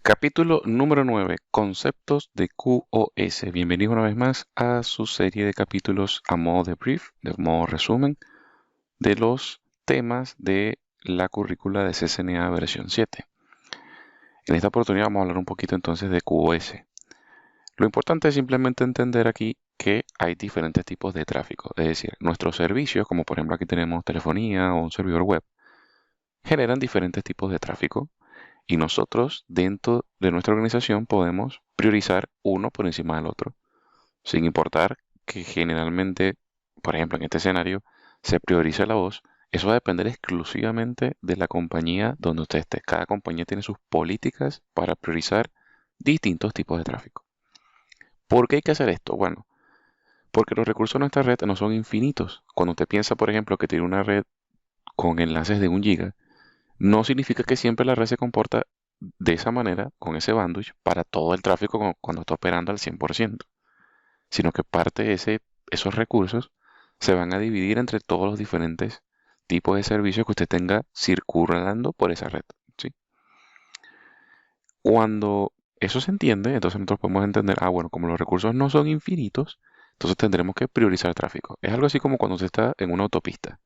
Capítulo número 9. Conceptos de QoS. Bienvenidos una vez más a su serie de capítulos a modo de brief, de modo resumen, de los temas de la currícula de CCNA versión 7. En esta oportunidad vamos a hablar un poquito entonces de QoS. Lo importante es simplemente entender aquí que hay diferentes tipos de tráfico. Es decir, nuestros servicios, como por ejemplo aquí tenemos telefonía o un servidor web, generan diferentes tipos de tráfico. Y nosotros, dentro de nuestra organización, podemos priorizar uno por encima del otro, sin importar que generalmente, por ejemplo, en este escenario, se priorice la voz. Eso va a depender exclusivamente de la compañía donde usted esté. Cada compañía tiene sus políticas para priorizar distintos tipos de tráfico. ¿Por qué hay que hacer esto? Bueno, porque los recursos de nuestra red no son infinitos. Cuando usted piensa, por ejemplo, que tiene una red con enlaces de 1 giga, no significa que siempre la red se comporta de esa manera, con ese bandwidth, para todo el tráfico cuando está operando al 100%, sino que parte de esos recursos se van a dividir entre todos los diferentes tipos de servicios que usted tenga circulando por esa red, ¿sí? Cuando eso se entiende, entonces nosotros podemos entender, bueno, como los recursos no son infinitos, entonces tendremos que priorizar tráfico. Es algo así como cuando usted está en una autopista.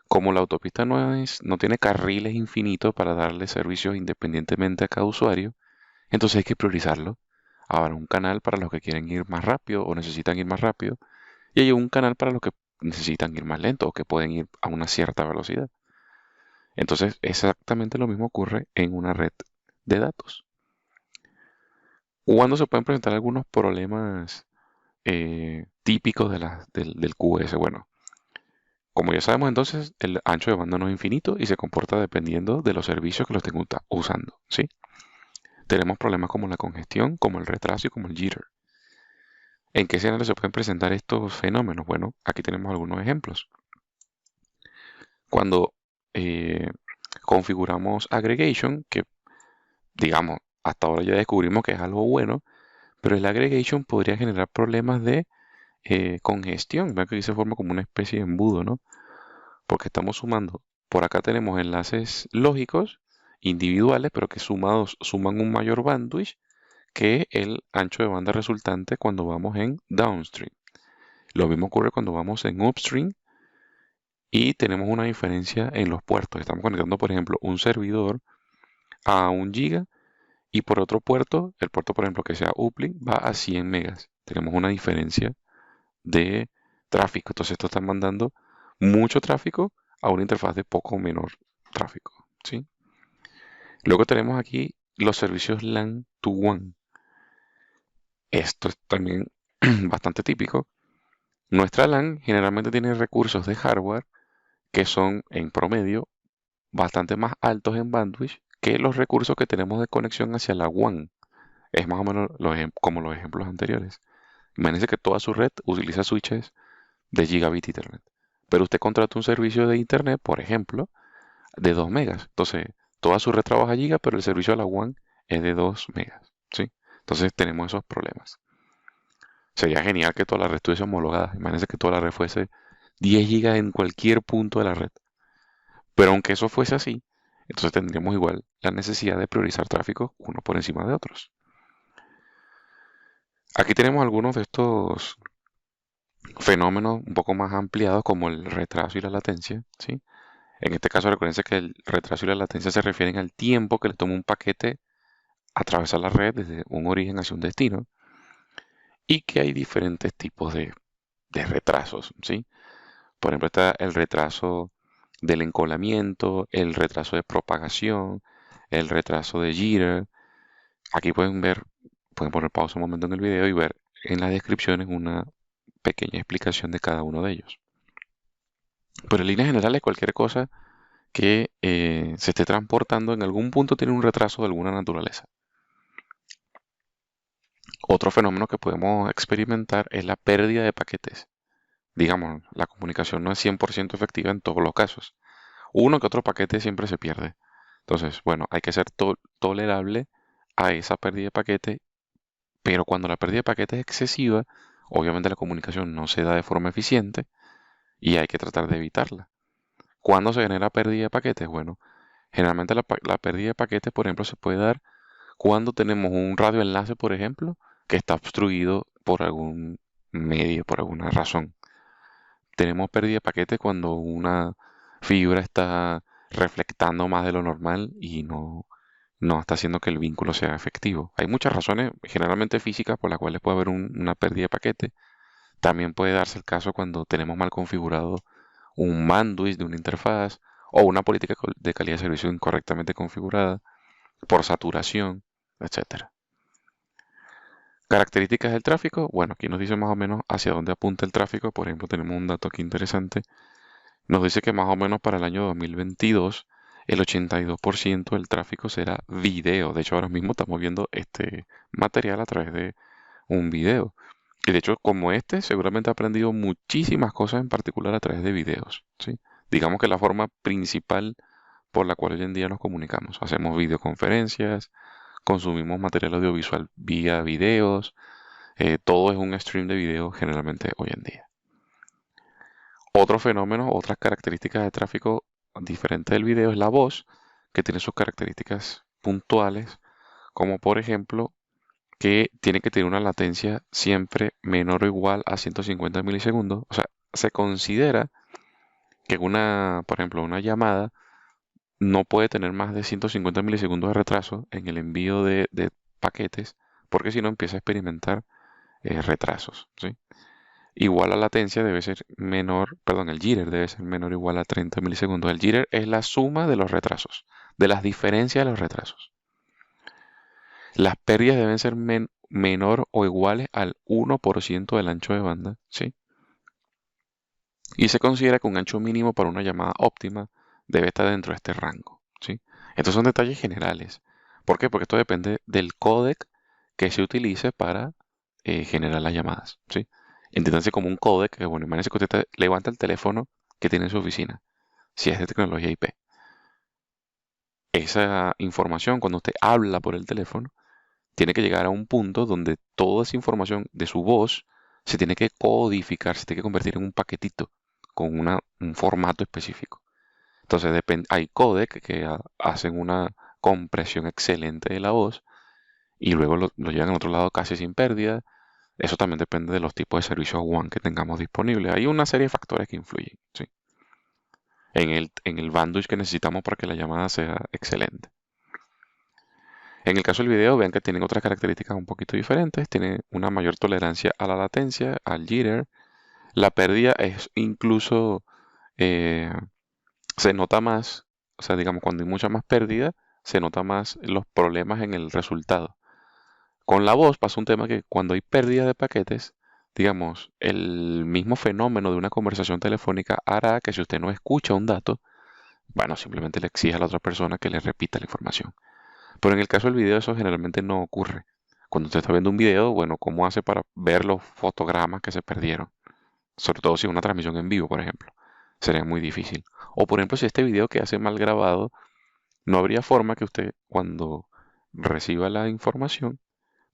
Como la autopista no tiene carriles infinitos para darle servicios independientemente a cada usuario, entonces hay que priorizarlo. Habrá un canal para los que quieren ir más rápido o necesitan ir más rápido, y hay un canal para los que necesitan ir más lento o que pueden ir a una cierta velocidad. Entonces, exactamente lo mismo ocurre en una red de datos. Cuando se pueden presentar algunos problemas típicos del QoS, bueno, como ya sabemos entonces, el ancho de banda no es infinito y se comporta dependiendo de los servicios que lo estén usando, ¿sí? Tenemos problemas como la congestión, como el retraso y como el jitter. ¿En qué escenario se pueden presentar estos fenómenos? Bueno, aquí tenemos algunos ejemplos. Cuando eh, configuramos aggregation, que digamos, hasta ahora ya descubrimos que es algo bueno, pero el aggregation podría generar problemas de congestión, ¿verdad? Que aquí se forma como una especie de embudo, ¿no? Porque estamos sumando. Por acá tenemos enlaces lógicos, individuales, pero que sumados suman un mayor bandwidth que el ancho de banda resultante cuando vamos en downstream. Lo mismo ocurre cuando vamos en upstream y tenemos una diferencia en los puertos. Estamos conectando, por ejemplo, un servidor a 1 giga y por otro puerto, el puerto, por ejemplo, que sea uplink, va a 100 megas. Tenemos una diferencia de tráfico. Entonces esto está mandando mucho tráfico a una interfaz de poco menor tráfico, ¿sí? Luego tenemos aquí los servicios LAN to WAN. Esto es también bastante típico. Nuestra LAN generalmente tiene recursos de hardware que son en promedio bastante más altos en bandwidth que los recursos que tenemos de conexión hacia la WAN. Es más o menos como los ejemplos anteriores. Imagínense que toda su red utiliza switches de gigabit Ethernet. Pero usted contrata un servicio de Internet, por ejemplo, de 2 megas. Entonces, toda su red trabaja giga, pero el servicio a la WAN es de 2 megas. ¿Sí? Entonces tenemos esos problemas. Sería genial que toda la red estuviese homologada. Imagínense que toda la red fuese 10 gigas en cualquier punto de la red. Pero aunque eso fuese así, entonces tendríamos igual la necesidad de priorizar tráfico uno por encima de otros. Aquí tenemos algunos de estos fenómenos un poco más ampliados como el retraso y la latencia, ¿sí? En este caso recuerden que el retraso y la latencia se refieren al tiempo que le toma un paquete atravesar la red desde un origen hacia un destino y que hay diferentes tipos de retrasos, ¿sí? Por ejemplo, está el retraso del encolamiento, el retraso de propagación, el retraso de jitter. Aquí pueden poner pausa un momento en el video y ver en las descripciones una pequeña explicación de cada uno de ellos. Pero en líneas generales, cualquier cosa que se esté transportando en algún punto tiene un retraso de alguna naturaleza. Otro fenómeno que podemos experimentar es la pérdida de paquetes. Digamos, la comunicación no es 100% efectiva en todos los casos. Uno que otro paquete siempre se pierde. Entonces, bueno, hay que ser tolerable a esa pérdida de paquete, pero cuando la pérdida de paquete es excesiva, obviamente la comunicación no se da de forma eficiente y hay que tratar de evitarla. ¿Cuándo se genera pérdida de paquetes? Bueno, generalmente la pérdida de paquetes, por ejemplo, se puede dar cuando tenemos un radioenlace, por ejemplo, que está obstruido por algún medio, por alguna razón. Tenemos pérdida de paquete cuando una fibra está reflectando más de lo normal y no está haciendo que el vínculo sea efectivo. Hay muchas razones, generalmente físicas, por las cuales puede haber una pérdida de paquete. También puede darse el caso cuando tenemos mal configurado un bandwidth de una interfaz o una política de calidad de servicio incorrectamente configurada por saturación, etcétera. Características del tráfico. Bueno, aquí nos dice más o menos hacia dónde apunta el tráfico. Por ejemplo, tenemos un dato aquí interesante. Nos dice que más o menos para el año 2022 el 82% del tráfico será video. De hecho, ahora mismo estamos viendo este material a través de un video. Y de hecho, como este, seguramente ha aprendido muchísimas cosas en particular a través de videos, ¿sí? Digamos que la forma principal por la cual hoy en día nos comunicamos. Hacemos videoconferencias, consumimos material audiovisual vía videos, todo es un stream de video generalmente hoy en día. Otro fenómeno, otras características de tráfico diferente del video es la voz, que tiene sus características puntuales, como por ejemplo que tiene que tener una latencia siempre menor o igual a 150 milisegundos. O sea, se considera que por ejemplo, una llamada no puede tener más de 150 milisegundos de retraso en el envío de paquetes, porque si no empieza a experimentar retrasos, ¿sí? Igual la latencia debe ser menor, perdón, el jitter debe ser menor o igual a 30 milisegundos. El jitter es la suma de los retrasos, de las diferencias de los retrasos. Las pérdidas deben ser menor o iguales al 1% del ancho de banda, ¿sí? Y se considera que un ancho mínimo para una llamada óptima debe estar dentro de este rango, ¿sí? Estos son detalles generales. ¿Por qué? Porque esto depende del códec que se utilice para generar las llamadas, ¿sí? Entiéndanse como un códec que, bueno, imagínense que usted levanta el teléfono que tiene en su oficina, si es de tecnología IP. Esa información, cuando usted habla por el teléfono, tiene que llegar a un punto donde toda esa información de su voz se tiene que codificar, se tiene que convertir en un paquetito con un formato específico. Entonces hay codec que hacen una compresión excelente de la voz y luego lo llevan al otro lado casi sin pérdida. Eso también depende de los tipos de servicios WAN que tengamos disponibles. Hay una serie de factores que influyen, ¿sí? En el bandwidth que necesitamos para que la llamada sea excelente. En el caso del video, vean que tienen otras características un poquito diferentes. Tiene una mayor tolerancia a la latencia, al jitter. La pérdida es incluso, eh, se nota más, o sea, digamos, cuando hay mucha más pérdida, se nota más los problemas en el resultado. Con la voz pasa un tema que cuando hay pérdida de paquetes, digamos, el mismo fenómeno de una conversación telefónica hará que si usted no escucha un dato, bueno, simplemente le exige a la otra persona que le repita la información. Pero en el caso del video eso generalmente no ocurre. Cuando usted está viendo un video, bueno, ¿cómo hace para ver los fotogramas que se perdieron? Sobre todo si es una transmisión en vivo, por ejemplo. Sería muy difícil. O por ejemplo, si este video que hace mal grabado, no habría forma que usted, cuando reciba la información,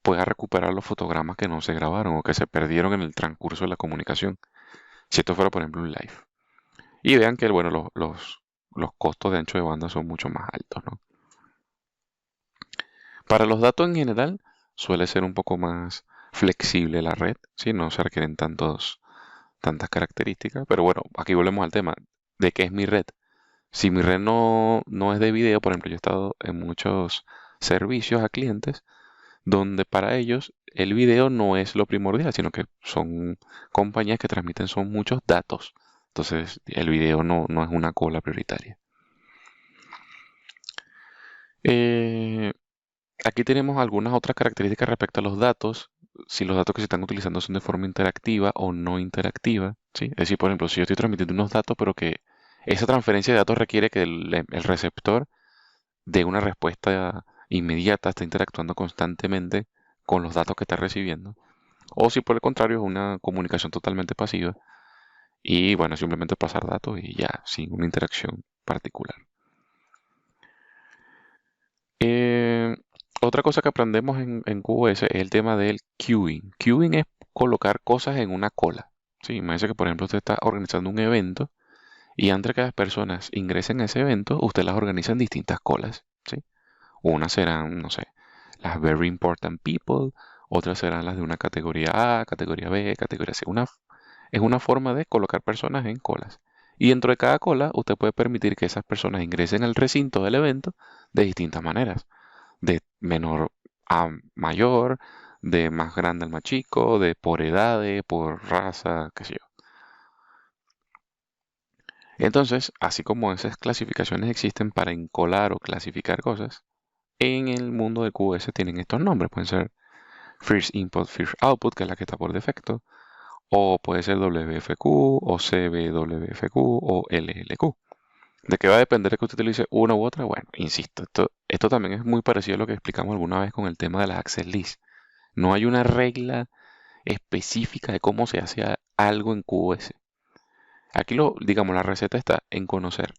pueda recuperar los fotogramas que no se grabaron o que se perdieron en el transcurso de la comunicación. Si esto fuera, por ejemplo, un live. Y vean que, bueno, los costos de ancho de banda son mucho más altos, ¿no? Para los datos en general, suele ser un poco más flexible la red, ¿sí? No se requieren tantas características, pero bueno, aquí volvemos al tema de qué es mi red. Si mi red no es de video, por ejemplo, yo he estado en muchos servicios a clientes donde para ellos el video no es lo primordial, sino que son compañías que transmiten son muchos datos. Entonces, el video no es una cola prioritaria. Eh, Aquí tenemos algunas otras características respecto a los datos, si los datos que se están utilizando son de forma interactiva o no interactiva, ¿sí? Es decir, por ejemplo, si yo estoy transmitiendo unos datos, pero que esa transferencia de datos requiere que el receptor dé una respuesta inmediata, está interactuando constantemente con los datos que está recibiendo, o si por el contrario es una comunicación totalmente pasiva y bueno, simplemente pasar datos y ya, sin una interacción particular. Eh, Otra cosa que aprendemos en QoS es el tema del queuing. Queuing es colocar cosas en una cola. Sí, imagínese que, por ejemplo, usted está organizando un evento y antes de que las personas ingresen a ese evento, usted las organiza en distintas colas. ¿Sí? Unas serán, no sé, las Very Important People, otras serán las de una categoría A, categoría B, categoría C. Es una forma de colocar personas en colas. Y dentro de cada cola, usted puede permitir que esas personas ingresen al recinto del evento de distintas maneras. De menor a mayor, de más grande al más chico, de por edades, por raza, qué sé yo. Entonces, así como esas clasificaciones existen para encolar o clasificar cosas, en el mundo del QoS tienen estos nombres. Pueden ser First Input, First Output, que es la que está por defecto, o puede ser WFQ, o CBWFQ, o LLQ. ¿De qué va a depender de que usted utilice una u otra? Bueno, insisto, esto también es muy parecido a lo que explicamos alguna vez con el tema de las access lists. No hay una regla específica de cómo se hace algo en QoS. Aquí digamos, la receta está en conocer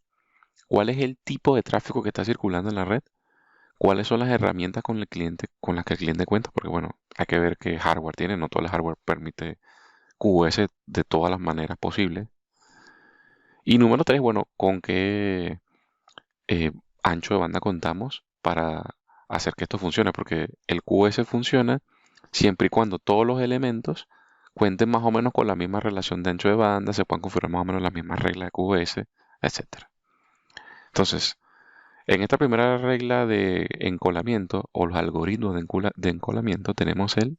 cuál es el tipo de tráfico que está circulando en la red, cuáles son las herramientas con el cliente, con las que el cliente cuenta, porque bueno, hay que ver qué hardware tiene, no todo el hardware permite QoS de todas las maneras posibles. Y número tres, bueno, con qué eh, ancho de banda contamos para hacer que esto funcione, porque el QoS funciona siempre y cuando todos los elementos cuenten más o menos con la misma relación de ancho de banda, se puedan configurar más o menos las mismas reglas de QoS, etcétera. Entonces, en esta primera regla de encolamiento o los algoritmos de encolamiento tenemos el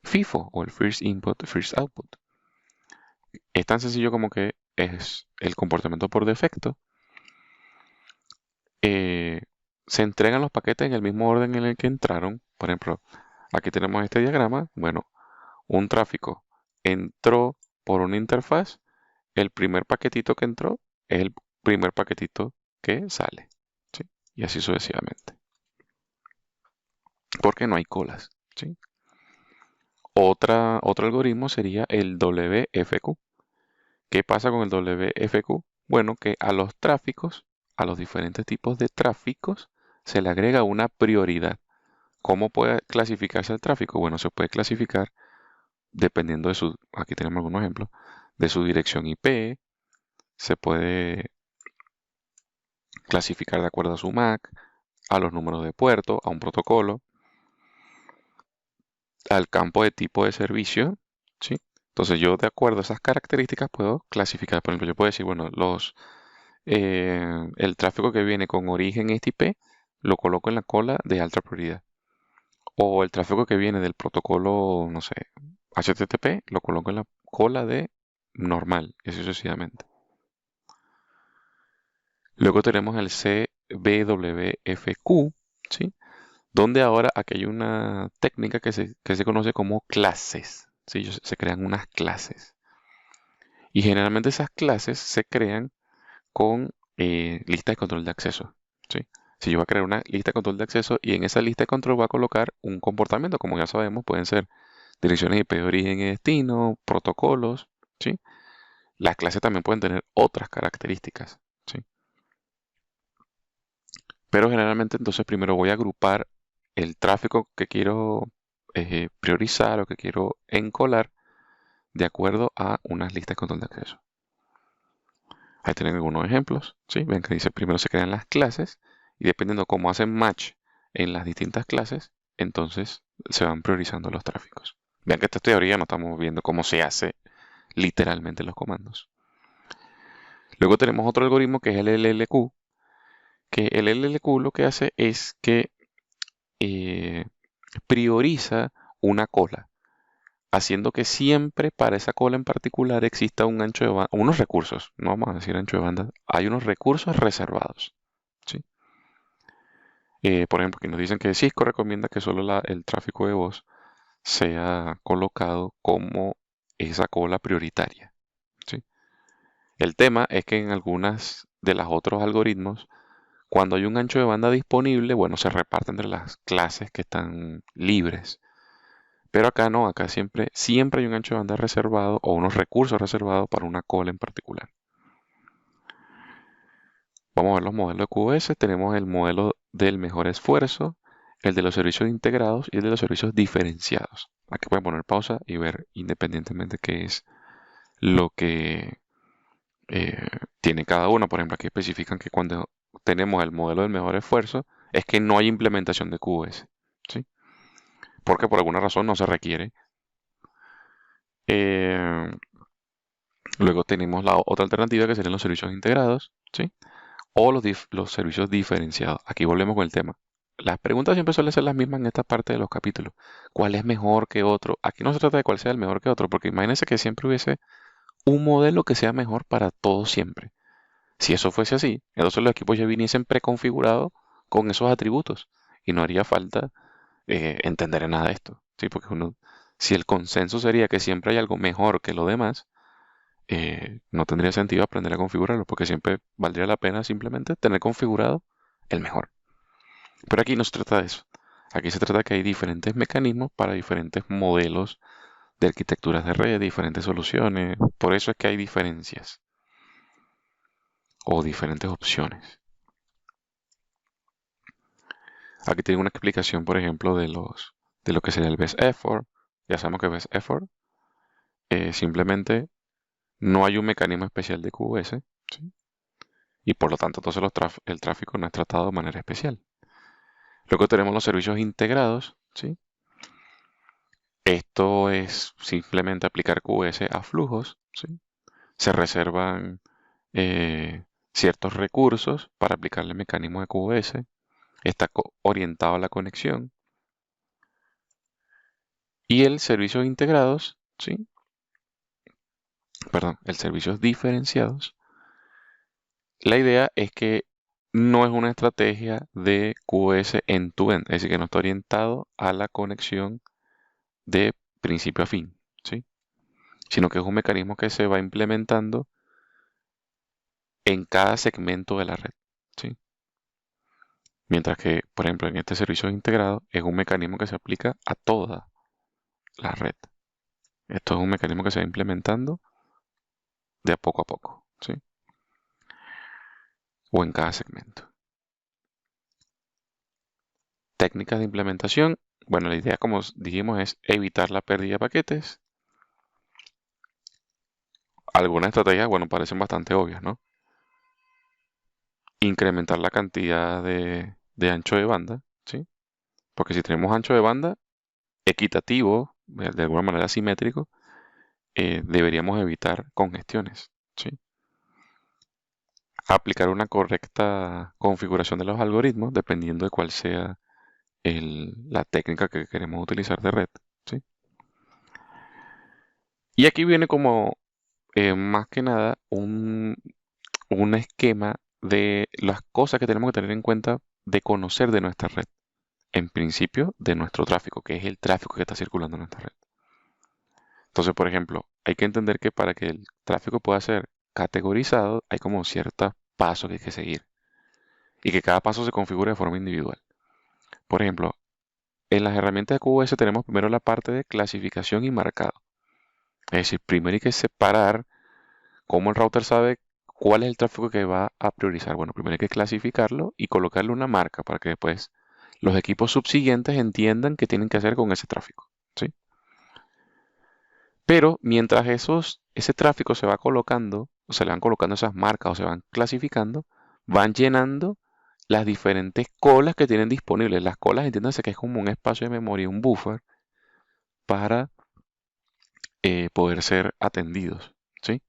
FIFO o el First Input, First Output. Es tan sencillo como que es el comportamiento por defecto. Se entregan los paquetes en el mismo orden en el que entraron. Por ejemplo, aquí tenemos este diagrama. Bueno, un tráfico entró por una interfaz. El primer paquetito que entró es el primer paquetito que sale. ¿Sí? Y así sucesivamente. Porque no hay colas. ¿Sí? Otro algoritmo sería el WFQ. ¿Qué pasa con el WFQ? Bueno, que a los tráficos, a los diferentes tipos de tráficos, se le agrega una prioridad. ¿Cómo puede clasificarse el tráfico? Bueno, se puede clasificar dependiendo de aquí tenemos algunos ejemplos, de su dirección IP, se puede clasificar de acuerdo a su MAC, a los números de puerto, a un protocolo, al campo de tipo de servicio, ¿sí? Entonces yo de acuerdo a esas características puedo clasificar. Por ejemplo, yo puedo decir, bueno, el tráfico que viene con origen este IP lo coloco en la cola de alta prioridad. O el tráfico que viene del protocolo, no sé, HTTP, lo coloco en la cola de normal, y así sucesivamente. Luego tenemos el CBWFQ, ¿sí? Donde ahora aquí hay una técnica que se conoce como clases, ¿sí? Se crean unas clases. Y generalmente esas clases se crean con lista de control de acceso, ¿sí? Si yo voy a crear una lista de control de acceso y en esa lista de control voy a colocar un comportamiento, como ya sabemos, pueden ser direcciones IP de origen y destino, protocolos, ¿sí? Las clases también pueden tener otras características, ¿sí? Pero generalmente entonces primero voy a agrupar el tráfico que quiero priorizar o que quiero encolar de acuerdo a unas listas de control de acceso. Ahí tienen algunos ejemplos, ¿sí? Ven que dice primero se crean las clases y dependiendo cómo hacen match en las distintas clases, entonces se van priorizando los tráficos. Vean que esta teoría no estamos viendo cómo se hace literalmente los comandos. Luego tenemos otro algoritmo que es el LLQ, que el LLQ lo que hace es que prioriza una cola, haciendo que siempre para esa cola en particular exista un ancho de banda, unos recursos, no vamos a decir ancho de banda, hay unos recursos reservados, ¿sí? Por ejemplo, que nos dicen que Cisco recomienda que solo el tráfico de voz sea colocado como esa cola prioritaria, ¿sí? El tema es que en algunas de los otros algoritmos, cuando hay un ancho de banda disponible, bueno, se reparte entre las clases que están libres. Pero acá no, acá siempre hay un ancho de banda reservado o unos recursos reservados para una cola en particular. Vamos a ver los modelos de QoS. Tenemos el modelo del mejor esfuerzo, el de los servicios integrados y el de los servicios diferenciados. Aquí pueden poner pausa y ver independientemente qué es lo que tiene cada uno. Por ejemplo, aquí especifican que cuando tenemos el modelo del mejor esfuerzo es que no hay implementación de QoS, ¿sí? porque por alguna razón no se requiere. Eh, Luego tenemos la otra alternativa que serían los servicios integrados, ¿sí? O los servicios diferenciados. Aquí volvemos con el tema. Las preguntas siempre suelen ser las mismas en esta parte de los capítulos. ¿Cuál es mejor que otro? Aquí no se trata de cuál sea el mejor que otro, porque imagínense que siempre hubiese un modelo que sea mejor para todos siempre. Si eso fuese así, entonces los equipos ya viniesen preconfigurados con esos atributos y no haría falta entender nada de esto, ¿sí? Porque si el consenso sería que siempre hay algo mejor que lo demás, no tendría sentido aprender a configurarlo, porque siempre valdría la pena simplemente tener configurado el mejor. Pero aquí no se trata de eso. Aquí se trata de que hay diferentes mecanismos para diferentes modelos de arquitecturas de red, diferentes soluciones. Por eso es que hay diferencias o diferentes opciones. Aquí tengo una explicación, por ejemplo, de lo que sería el best effort. Ya sabemos que best effort simplemente no hay un mecanismo especial de QoS, ¿sí? Y por lo tanto entonces el tráfico no es tratado de manera especial. Luego tenemos los servicios integrados, ¿sí? Esto es simplemente aplicar QoS a flujos, ¿sí? Se reservan ciertos recursos para aplicarle el mecanismo de QoS. Está orientado a la conexión. Y el servicios integrados, ¿sí? Perdón, el servicios diferenciados. La idea es que no es una estrategia de QoS end-to-end, es decir, que no está orientado a la conexión de principio a fin, ¿sí? Sino que es un mecanismo que se va implementando en cada segmento de la red, ¿sí? Mientras que, por ejemplo, en este servicio integrado es un mecanismo que se aplica a toda la red. Esto es un mecanismo que se va implementando de a poco, ¿sí? O en cada segmento. Técnicas de implementación. Bueno, la idea, como dijimos, es evitar la pérdida de paquetes. Algunas estrategias, bueno, parecen bastante obvias, ¿no? Incrementar la cantidad de ancho de banda, ¿sí? Porque si tenemos ancho de banda equitativo, de alguna manera simétrico, deberíamos evitar congestiones, ¿sí? Aplicar una correcta configuración de los algoritmos dependiendo de cuál sea la técnica que queremos utilizar de red, ¿sí? Y aquí viene como más que nada un esquema de las cosas que tenemos que tener en cuenta de conocer de nuestra red. En principio, de nuestro tráfico, que es el tráfico que está circulando en nuestra red. Entonces, por ejemplo, hay que entender que para que el tráfico pueda ser categorizado, hay como ciertos pasos que hay que seguir. Y que cada paso se configure de forma individual. Por ejemplo, en las herramientas de QoS tenemos primero la parte de clasificación y marcado. Es decir, primero hay que separar cómo el router sabe cuál es el tráfico que va a priorizar. Bueno, primero hay que clasificarlo y colocarle una marca para que después los equipos subsiguientes entiendan qué tienen que hacer con ese tráfico, ¿sí? Pero mientras ese tráfico se va colocando, o se le van colocando esas marcas o se van clasificando, van llenando las diferentes colas que tienen disponibles. Las colas, entiéndanse que es como un espacio de memoria, un buffer, para poder ser atendidos, ¿sí?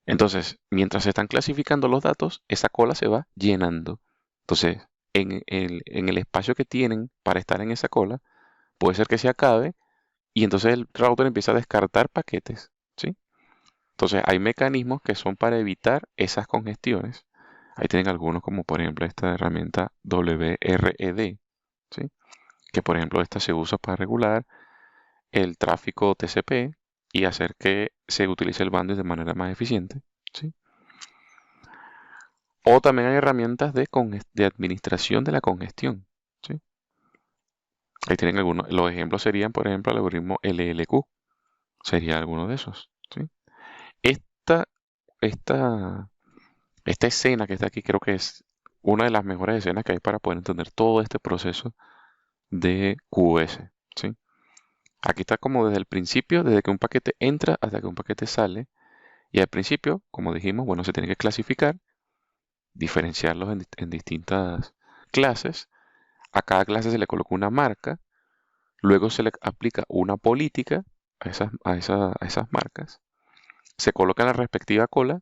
Entonces, mientras se están clasificando los datos, esa cola se va llenando. Entonces, en el espacio que tienen para estar en esa cola, puede ser que se acabe y entonces el router empieza a descartar paquetes, ¿sí? Entonces, hay mecanismos que son para evitar esas congestiones. Ahí tienen algunos, como por ejemplo esta herramienta WRED, ¿sí? Que por ejemplo esta se usa para regular el tráfico TCP y hacer que se utilice el bandwidth de manera más eficiente, ¿sí? O también hay herramientas de administración de la congestión, ¿sí? Ahí tienen algunos. Los ejemplos serían, por ejemplo, el algoritmo LLQ. Sería alguno de esos, ¿sí? Esta, esta, esta escena que está aquí creo que es una de las mejores escenas que hay para poder entender todo este proceso de QoS, ¿sí? Aquí está como desde el principio, desde que un paquete entra hasta que un paquete sale. Y al principio, como dijimos, bueno, se tiene que clasificar, diferenciarlos en distintas clases. A cada clase se le coloca una marca. Luego se le aplica una política a esas marcas, se coloca en la respectiva cola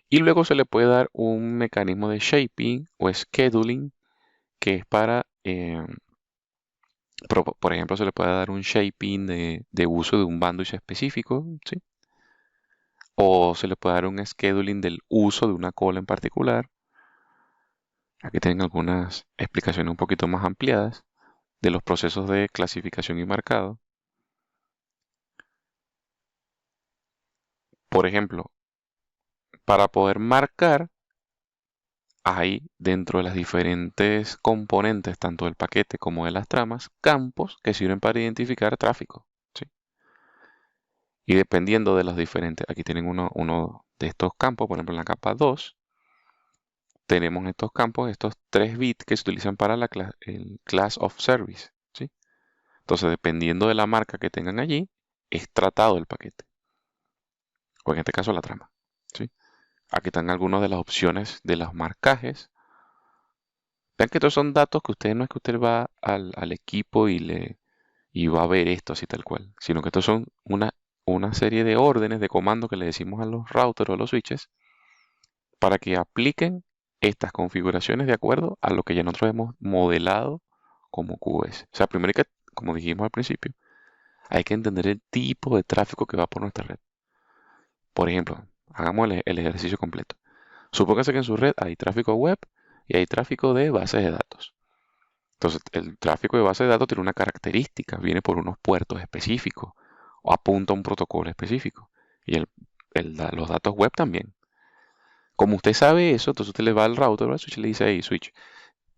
y luego se le puede dar un mecanismo de shaping o scheduling que es para, por ejemplo, se le puede dar un shaping de uso de un bandwidth específico, ¿sí? O se le puede dar un scheduling del uso de una cola en particular. Aquí tienen algunas explicaciones un poquito más ampliadas de los procesos de clasificación y marcado. Por ejemplo, para poder marcar, hay dentro de las diferentes componentes, tanto del paquete como de las tramas, campos que sirven para identificar tráfico, ¿sí? Y dependiendo de los diferentes, aquí tienen uno de estos campos, por ejemplo en la capa 2, tenemos estos campos, estos 3 bits que se utilizan para el class of service, ¿sí? Entonces, dependiendo de la marca que tengan allí, es tratado el paquete, o en este caso la trama, ¿sí? Aquí están algunas de las opciones de los marcajes. Vean que estos son datos que usted no es que usted va al equipo y va a ver esto así tal cual, sino que estos son una serie de órdenes, de comandos que le decimos a los routers o a los switches para que apliquen estas configuraciones de acuerdo a lo que ya nosotros hemos modelado como QoS. O sea, primero hay que, como dijimos al principio, hay que entender el tipo de tráfico que va por nuestra red. Por ejemplo, hagamos el ejercicio completo. Supóngase que en su red hay tráfico web y hay tráfico de bases de datos. Entonces, el tráfico de base de datos tiene una característica, viene por unos puertos específicos o apunta a un protocolo específico. Y los datos web también. Como usted sabe eso, entonces usted le va al router o al switch y le dice, hey, switch,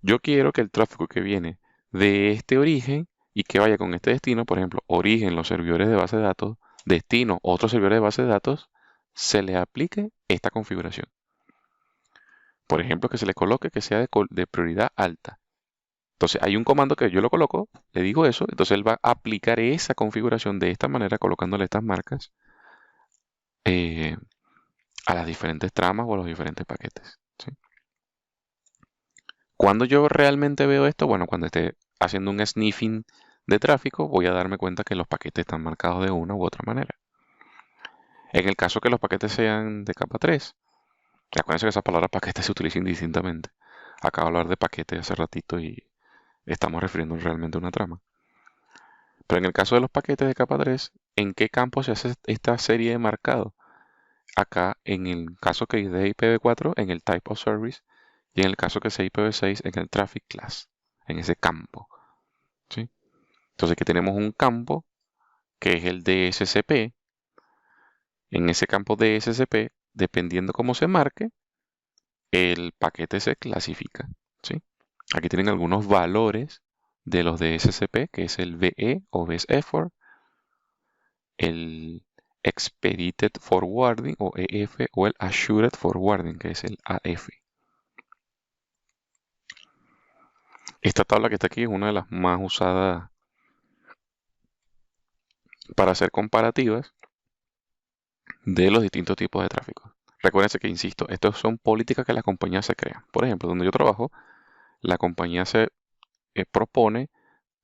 yo quiero que el tráfico que viene de este origen y que vaya con este destino, por ejemplo, origen, los servidores de base de datos, destino, otros servidores de base de datos, se le aplique esta configuración. Por ejemplo, que se le coloque que sea de prioridad alta. Entonces hay un comando que yo lo coloco, le digo eso, entonces él va a aplicar esa configuración de esta manera, colocándole estas marcas eh, a las diferentes tramas o a los diferentes paquetes, ¿sí? Cuando yo realmente veo esto, bueno, cuando esté haciendo un sniffing de tráfico, voy a darme cuenta que los paquetes están marcados de una u otra manera. En el caso que los paquetes sean de capa 3, acuérdense que esa palabra paquete se utiliza indistintamente. Acabo de hablar de paquete hace ratito y estamos refiriendo realmente a una trama. Pero en el caso de los paquetes de capa 3, ¿en qué campo se hace esta serie de marcado? Acá, en el caso que es de IPv4, en el Type of Service, y en el caso que sea IPv6, en el Traffic Class, en ese campo, ¿sí? Entonces aquí tenemos un campo que es el DSCP. En ese campo DSCP, dependiendo cómo se marque, el paquete se clasifica, ¿sí? Aquí tienen algunos valores de los DSCP, que es el VE o Best Effort, el Expedited Forwarding o EF o el Assured Forwarding, que es el AF. Esta tabla que está aquí es una de las más usadas para hacer comparativas de los distintos tipos de tráfico. Recuérdense que, insisto, estas son políticas que las compañías se crean. Por ejemplo, donde yo trabajo, la compañía se propone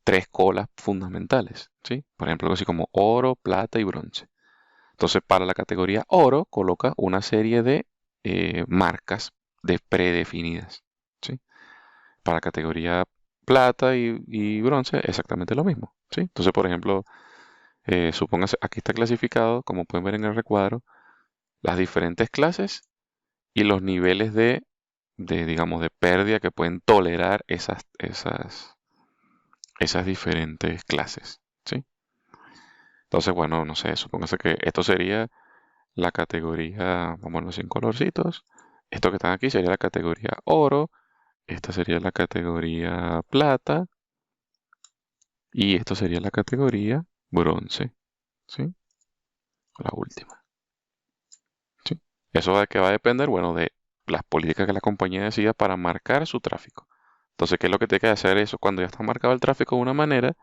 3 colas fundamentales, ¿sí? Por ejemplo, algo así como oro, plata y bronce. Entonces, para la categoría oro, coloca una serie de marcas predefinidas, ¿sí? Para la categoría plata y bronce, exactamente lo mismo, ¿sí? Entonces, por ejemplo, supóngase, aquí está clasificado, como pueden ver en el recuadro, las diferentes clases y los niveles digamos, de pérdida que pueden tolerar esas diferentes clases, ¿sí? Entonces, bueno, no sé, supóngase que esto sería la categoría, vámonos sin colorcitos. Esto que están aquí sería la categoría oro, esta sería la categoría plata y esto sería la categoría bronce, ¿sí? La última, ¿sí? Eso de que va a depender, bueno, de las políticas que la compañía decida para marcar su tráfico. Entonces, ¿qué es lo que tiene que hacer eso? Cuando ya está marcado el tráfico de una manera,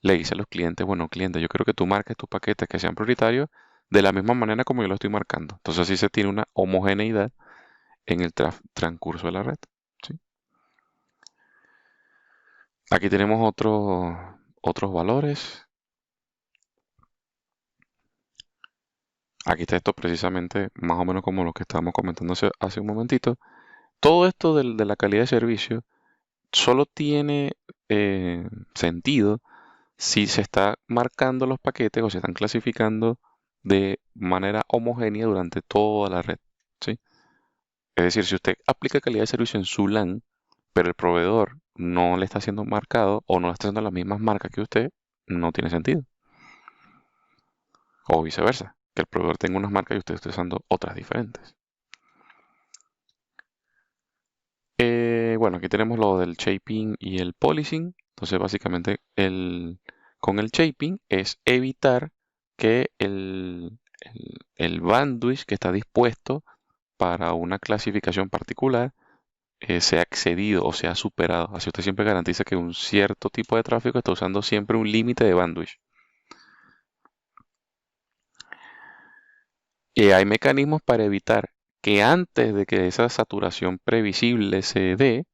le dice a los clientes, bueno, cliente, yo quiero que tú marques tus paquetes que sean prioritarios de la misma manera como yo lo estoy marcando. Entonces, así se tiene una homogeneidad en el transcurso de la red, ¿sí? Aquí tenemos otros valores. Aquí está esto precisamente más o menos como lo que estábamos comentando hace un momentito. Todo esto de la calidad de servicio solo tiene sentido si se está marcando los paquetes o se están clasificando de manera homogénea durante toda la red, ¿sí? Es decir, si usted aplica calidad de servicio en su LAN, pero el proveedor no le está haciendo marcado o no le está haciendo las mismas marcas que usted, no tiene sentido. O viceversa, que el proveedor tenga unas marcas y usted esté usando otras diferentes. Bueno, aquí tenemos lo del shaping y el policing. Entonces, básicamente, con el shaping es evitar que el bandwidth que está dispuesto para una clasificación particular sea excedido o sea superado. Así usted siempre garantiza que un cierto tipo de tráfico está usando siempre un límite de bandwidth. Y hay mecanismos para evitar que antes de que esa saturación previsible se dé,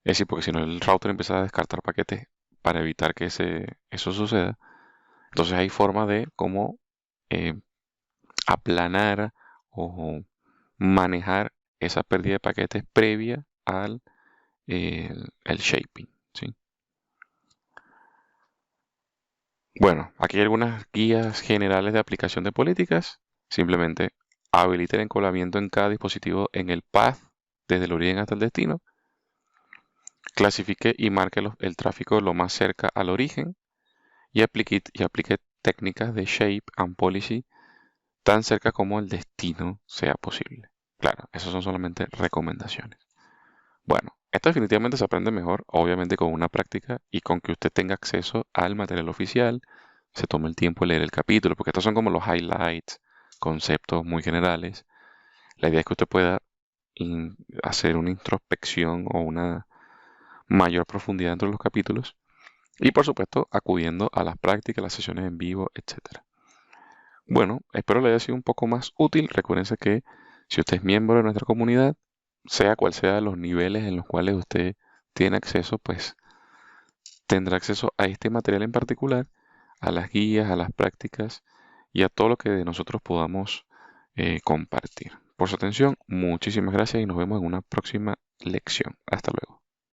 es decir, porque si no el router empieza a descartar paquetes para evitar que eso suceda, entonces hay forma de cómo eh, aplanar o manejar esa pérdida de paquetes previa al el shaping, ¿sí? Bueno, aquí hay algunas guías generales de aplicación de políticas. Simplemente habilite el encolamiento en cada dispositivo en el path desde el origen hasta el destino. Clasifique y marque el tráfico lo más cerca al origen y aplique técnicas de shape and policy tan cerca como el destino sea posible. Claro, esas son solamente recomendaciones. Bueno, esto definitivamente se aprende mejor, obviamente con una práctica y con que usted tenga acceso al material oficial, se tome el tiempo de leer el capítulo, porque estos son como los highlights, conceptos muy generales. La idea es que usted pueda hacer una introspección o una mayor profundidad dentro de los capítulos y por supuesto acudiendo a las prácticas, las sesiones en vivo, etcétera. Bueno, espero le haya sido un poco más útil. Recuérdense que si usted es miembro de nuestra comunidad, sea cual sea los niveles en los cuales usted tiene acceso, pues tendrá acceso a este material en particular, a las guías, a las prácticas y a todo lo que de nosotros podamos compartir. Por su atención, muchísimas gracias y nos vemos en una próxima lección. Hasta luego.